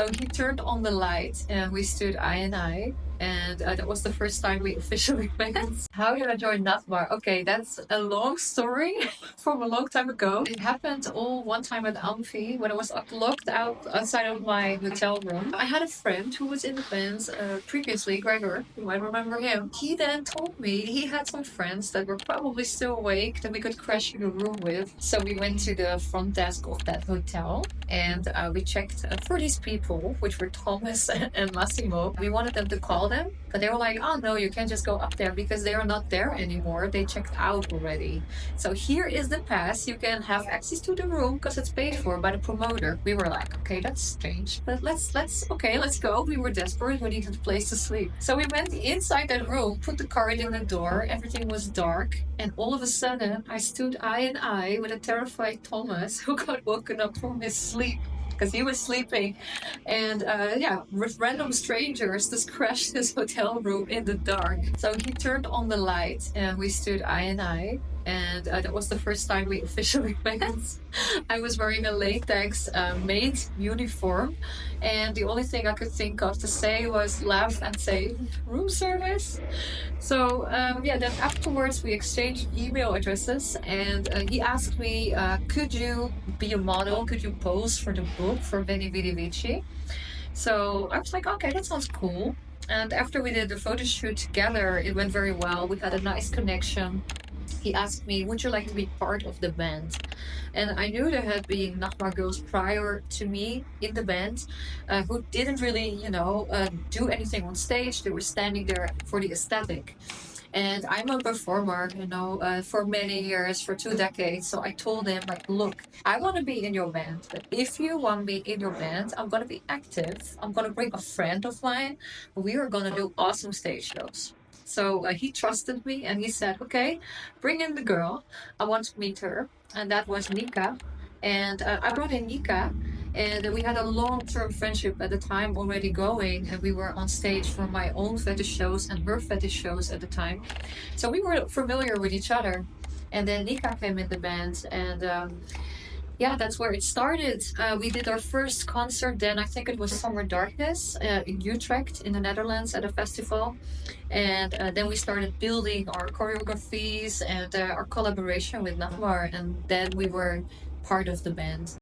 So he turned on the light and we stood eye in eye. And that was the first time we officially met. How did I join NAFMAR? Okay, that's a long story from a long time ago. It happened all one time at Amphi when I was locked out outside of my hotel room. I had a friend who was in the band previously, Gregor. You might remember him. He then told me he had some friends that were probably still awake that we could crash in a room with. So we went to the front desk of that hotel and we checked for these people, which were Thomas and Massimo. We wanted them to call them, but they were like, oh no, you can't just go up there because they are not there anymore. They checked out already. So here is the pass. You can have access to the room because it's paid for by the promoter. We were like, okay, that's strange, but let's go. We were desperate. We needed a place to sleep. So we went inside that room, put the card in the door. Everything was dark. And all of a sudden, I stood eye in eye with a terrified Thomas who got woken up from his sleep because he was sleeping. And yeah, with random strangers just crashed his hotel room in the dark. So he turned on the light and we stood eye in eye. And that was the first time we officially met. I was wearing a latex maid uniform, and the only thing I could think of to say was laugh and say room service. So yeah, then afterwards we exchanged email addresses, and he asked me, could you be a model? Could you pose for the book for Veni Vidi Vici? So I was like, okay, that sounds cool. And after we did the photo shoot together, it went very well. We had a nice connection. He asked me, would you like to be part of the band? And I knew there had been Nachmar girls prior to me in the band who didn't really, do anything on stage. They were standing there for the aesthetic. And I'm a performer, for many years, for 2 decades. So I told him, like, look, I want to be in your band. But if you want me in your band, I'm going to be active. I'm going to bring a friend of mine. We are going to do awesome stage shows. So he trusted me and he said, okay, bring in the girl. I want to meet her. And that was Nika. And I brought in Nika. And we had a long-term friendship at the time already going. And we were on stage for my own fetish shows and her fetish shows at the time. So we were familiar with each other. And then Nika came in the band. And yeah, that's where it started. We did our first concert then. I think it was Summer Darkness in Utrecht in the Netherlands at a festival. And then we started building our choreographies and our collaboration with Nahmar. And then we were part of the band.